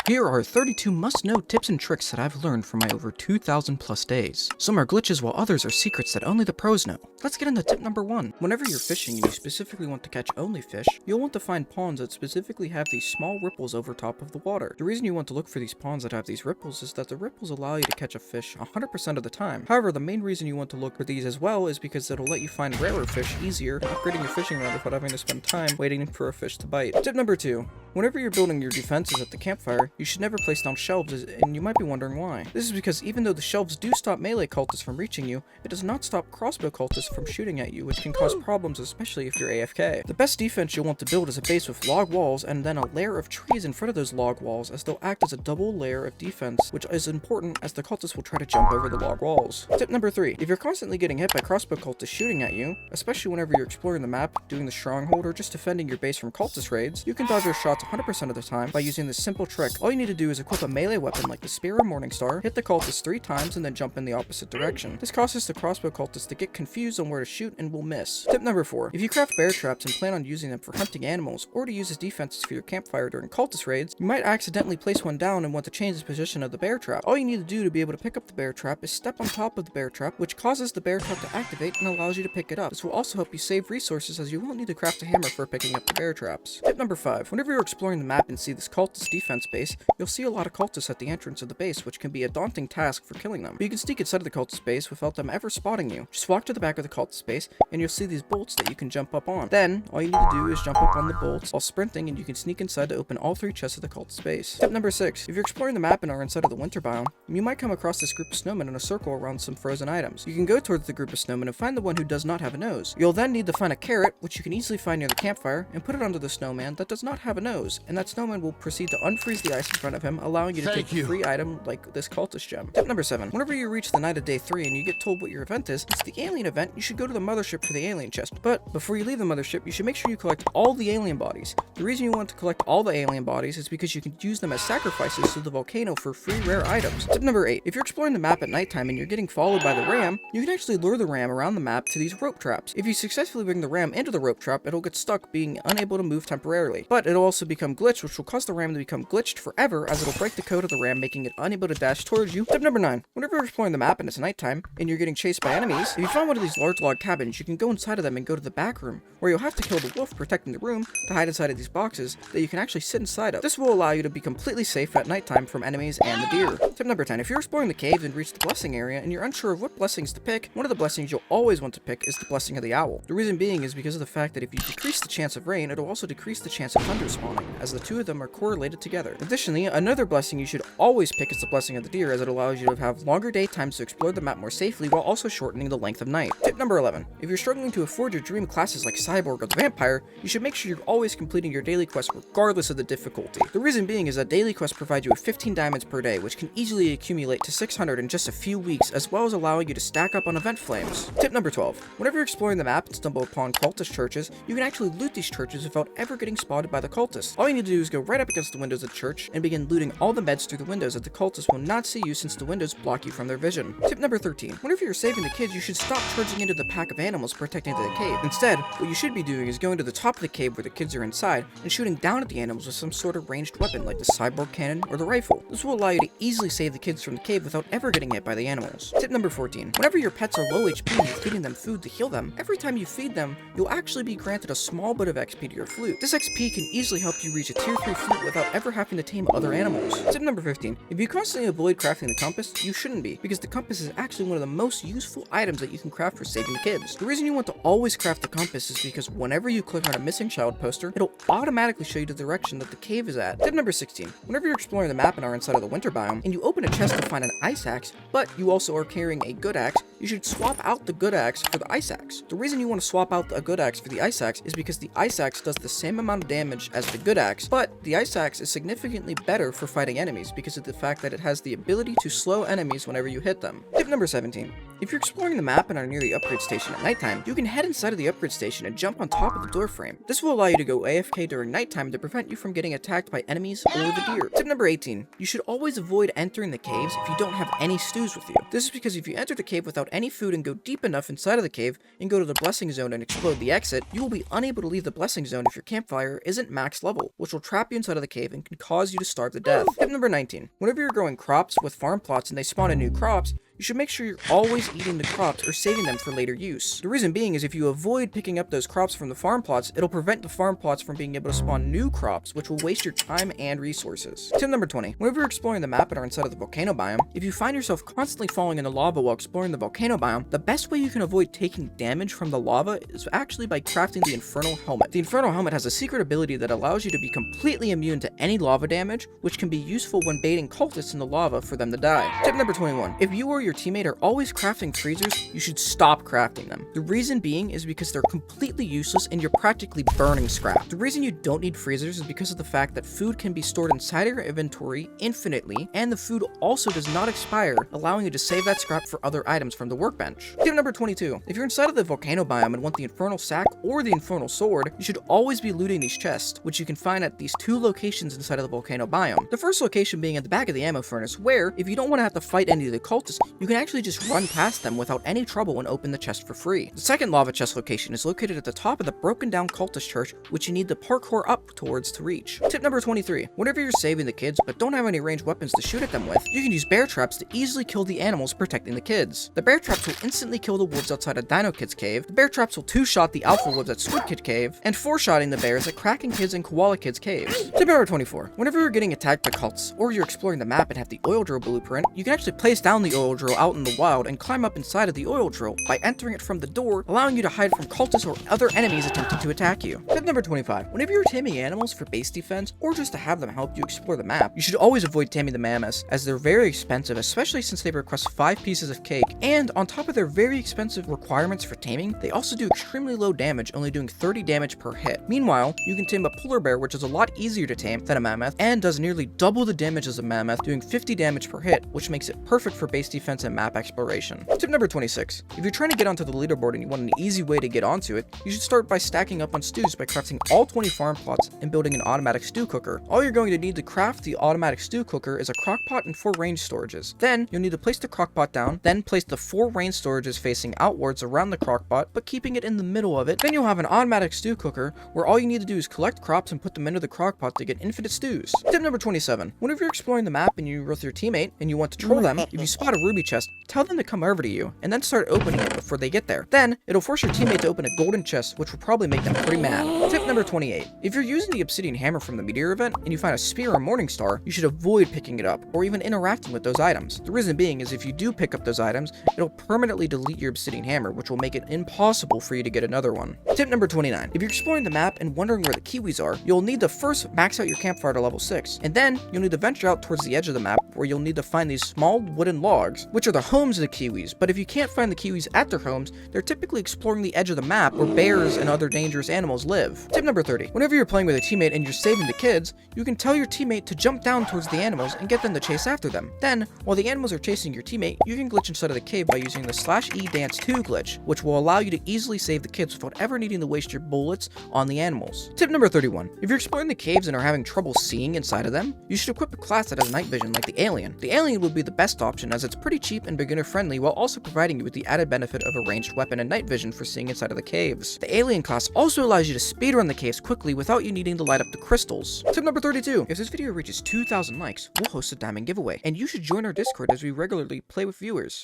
Here are 32 must-know tips and tricks that I've learned from my over 2,000 plus days. Some are glitches while others are secrets that only the pros know. Let's get into tip number 1. Whenever you're fishing and you specifically want to catch only fish, you'll want to find ponds that specifically have these small ripples over top of the water. The reason you want to look for these ponds that have these ripples is that the ripples allow you to catch a fish 100% of the time. However, the main reason you want to look for these as well is because it'll let you find rarer fish easier, upgrading your fishing rod without having to spend time waiting for a fish to bite. Tip number 2. Whenever you're building your defenses at the campfire, you should never place down shelves, and you might be wondering why. This is because even though the shelves do stop melee cultists from reaching you, it does not stop crossbow cultists from shooting at you, which can cause problems, especially if you're AFK. The best defense you'll want to build is a base with log walls and then a layer of trees in front of those log walls, as they'll act as a double layer of defense, which is important as the cultists will try to jump over the log walls. Tip number 3. If you're constantly getting hit by crossbow cultists shooting at you, especially whenever you're exploring the map, doing the stronghold, or just defending your base from cultist raids, you can dodge their shots 100% of the time by using this simple trick. All you need to do is equip a melee weapon like the spear or morningstar, hit the cultist 3 times, and then jump in the opposite direction. This causes the crossbow cultist to get confused on where to shoot and will miss. Tip number 4. If you craft bear traps and plan on using them for hunting animals, or to use as defenses for your campfire during cultist raids, you might accidentally place one down and want to change the position of the bear trap. All you need to do to be able to pick up the bear trap is step on top of the bear trap, which causes the bear trap to activate and allows you to pick it up. This will also help you save resources, as you won't need to craft a hammer for picking up the bear traps. Tip number 5. Whenever you're exploring the map and see this cultist defense base, you'll see a lot of cultists at the entrance of the base, which can be a daunting task for killing them. But you can sneak inside of the cultist base without them ever spotting you. Just walk to the back of the cultist base, and you'll see these bolts that you can jump up on. Then, all you need to do is jump up on the bolts while sprinting, and you can sneak inside to open all 3 chests of the cultist base. Tip number 6. If you're exploring the map and are inside of the winter biome, you might come across this group of snowmen in a circle around some frozen items. You can go towards the group of snowmen and find the one who does not have a nose. You'll then need to find a carrot, which you can easily find near the campfire, and put it under the snowman that does not have a nose, and that snowman will proceed to unfreeze the ice in front of him, allowing you to take a free item like this cultist gem. Tip number 7. Whenever you reach the night of day 3 and you get told what your event is, it's the alien event, you should go to the mothership for the alien chest. But before you leave the mothership, you should make sure you collect all the alien bodies. The reason you want to collect all the alien bodies is because you can use them as sacrifices to the volcano for free rare items. Tip number 8. If you're exploring the map at nighttime and you're getting followed by the ram, you can actually lure the ram around the map to these rope traps. If you successfully bring the ram into the rope trap, it'll get stuck, being unable to move temporarily. But it'll also become glitched, which will cause the ram to become glitched forever, as it'll break the code of the ram, making it unable to dash towards you. Tip number 9. Whenever you're exploring the map and it's nighttime, and you're getting chased by enemies, if you find one of these large log cabins, you can go inside of them and go to the back room, where you'll have to kill the wolf protecting the room to hide inside of these boxes that you can actually sit inside of. This will allow you to be completely safe at nighttime from enemies and the deer. Tip number 10. If you're exploring the cave and reach the blessing area and you're unsure of what blessings to pick, one of the blessings you'll always want to pick is the blessing of the owl. The reason being is because of the fact that if you decrease the chance of rain, it'll also decrease the chance of thunder spawning, as the two of them are correlated together. Additionally, another blessing you should always pick is the blessing of the deer, as it allows you to have longer daytimes to explore the map more safely while also shortening the length of night. Tip number 11. If you're struggling to afford your dream classes like Cyborg or the Vampire, you should make sure you're always completing your daily quests regardless of the difficulty. The reason being is that daily quests provide you with 15 diamonds per day, which can easily accumulate to 600 in just a few weeks, as well as allowing you to stack up on event flames. Tip number 12. Whenever you're exploring the map and stumble upon cultist churches, you can actually loot these churches without ever getting spotted by the cultists. All you need to do is go right up against the windows of the church and begin looting all the meds through the windows, as the cultists will not see you since the windows block you from their vision. Tip number 13. Whenever you're saving the kids, you should stop charging into the pack of animals protecting the cave. Instead, what you should be doing is going to the top of the cave where the kids are inside and shooting down at the animals with some sort of ranged weapon like the cyborg cannon or the rifle. This will allow you to easily save the kids from the cave without ever getting hit by the animals. Tip number 14. Whenever your pets are low HP and you're feeding them food to heal them, every time you feed them, you'll actually be granted a small bit of XP to your flute. This XP can easily help you reach a tier 3 flute without ever having to tame other animals. Tip number 15. If you constantly avoid crafting the compass, you shouldn't be, because the compass is actually one of the most useful items that you can craft for saving the kids. The reason you want to always craft the compass is because whenever you click on a missing child poster, it'll automatically show you the direction that the cave is at. Tip number 16. Whenever you're exploring the map and are inside of the winter biome, and you open a chest to find an ice axe, but you also are carrying a good axe, you should swap out the good axe for the ice axe. The reason you want to swap out a good axe for the ice axe is because the ice axe does the same amount of damage as the good axe, but the ice axe is significantly better for fighting enemies because of the fact that it has the ability to slow enemies whenever you hit them. Tip number 17. If If you're exploring the map and are near the upgrade station at nighttime, you can head inside of the upgrade station and jump on top of the door frame. This will allow you to go AFK during nighttime to prevent you from getting attacked by enemies or the deer. Tip number 18. You should always avoid entering the caves if you don't have any stews with you. This is because if you enter the cave without any food and go deep enough inside of the cave and go to the blessing zone and explode the exit, you will be unable to leave the blessing zone if your campfire isn't max level, which will trap you inside of the cave and can cause you to starve to death. Tip number 19. Whenever you're growing crops with farm plots and they spawn in new crops, you should make sure you're always eating the crops or saving them for later use. The reason being is if you avoid picking up those crops from the farm plots, it'll prevent the farm plots from being able to spawn new crops, which will waste your time and resources. Tip number 20. Whenever you're exploring the map and are inside of the volcano biome, if you find yourself constantly falling in the lava while exploring the volcano biome, the best way you can avoid taking damage from the lava is actually by crafting the infernal helmet. The infernal helmet has a secret ability that allows you to be completely immune to any lava damage, which can be useful when baiting cultists in the lava for them to die. Tip number 21. If you or your teammate are always crafting freezers, you should stop crafting them. The reason being is because they're completely useless and you're practically burning scrap. The reason you don't need freezers is because of the fact that food can be stored inside of your inventory infinitely, and the food also does not expire, allowing you to save that scrap for other items from the workbench. Tip number 22. If you're inside of the volcano biome and want the infernal sack or the infernal sword, you should always be looting these chests, which you can find at these two locations inside of the volcano biome. The first location being at the back of the ammo furnace, where if you don't want to have to fight any of the cultists, you can actually just run past them without any trouble and open the chest for free. The second lava chest location is located at the top of the broken down cultist church, which you need to parkour up towards to reach. Tip number 23. Whenever you're saving the kids but don't have any ranged weapons to shoot at them with, you can use bear traps to easily kill the animals protecting the kids. The bear traps will instantly kill the wolves outside of Dino Kid's cave, the bear traps will two-shot the alpha wolves at Squid Kid cave, and four-shotting the bears at Kraken Kids and Koala Kids caves. Tip number 24. Whenever you're getting attacked by cults, or you're exploring the map and have the oil drill blueprint, you can actually place down the oil drill out in the wild and climb up inside of the oil drill by entering it from the door, allowing you to hide from cultists or other enemies attempting to attack you. Tip number 25. Whenever you're taming animals for base defense, or just to have them help you explore the map, you should always avoid taming the mammoths, as they're very expensive, especially since they request 5 pieces of cake, and on top of their very expensive requirements for taming, they also do extremely low damage, only doing 30 damage per hit. Meanwhile, you can tame a polar bear, which is a lot easier to tame than a mammoth, and does nearly double the damage as a mammoth, doing 50 damage per hit, which makes it perfect for base defense and map exploration. Tip number 26. If you're trying to get onto the leaderboard and you want an easy way to get onto it, you should start by stacking up on stews by crafting all 20 farm plots and building an automatic stew cooker. All you're going to need to craft the automatic stew cooker is a crock pot and 4 range storages. Then you'll need to place the crock pot down, then place the 4 range storages facing outwards around the crock pot, but keeping it in the middle of it. Then you'll have an automatic stew cooker where all you need to do is collect crops and put them into the crock pot to get infinite stews. Tip number 27. Whenever you're exploring the map and you're with your teammate and you want to troll them, if you spot a ruby chest, tell them to come over to you and then start opening it before they get there. Then it'll force your teammate to open a golden chest, which will probably make them pretty mad. Tip number 28. If you're using the obsidian hammer from the meteor event and you find a spear or morning star, you should avoid picking it up or even interacting with those items. The reason being is if you do pick up those items, it'll permanently delete your obsidian hammer, which will make it impossible for you to get another one. Tip number 29. If you're exploring the map and wondering where the kiwis are, you'll need to first max out your campfire to level 6, and then you'll need to venture out towards the edge of the map where you'll need to find these small wooden logs, which are the homes of the kiwis. But if you can't find the kiwis at their homes, they're typically exploring the edge of the map where bears and other dangerous animals live. Tip number 30. Whenever you're playing with a teammate and you're saving the kids, you can tell your teammate to jump down towards the animals and get them to chase after them. Then, while the animals are chasing your teammate, you can glitch inside of the cave by using the /E dance 2 glitch, which will allow you to easily save the kids without ever needing to waste your bullets on the animals. Tip number 31. If you're exploring the caves and are having trouble seeing inside of them, you should equip a class that has night vision like the alien. The alien would be the best option as it's pretty cheap and beginner friendly while also providing you with the added benefit of a ranged weapon and night vision for seeing inside of the caves. The alien class also allows you to speedrun the caves quickly without you needing to light up the crystals. Tip number 32. If this video reaches 2,000 likes, we'll host a diamond giveaway, and you should join our Discord as we regularly play with viewers.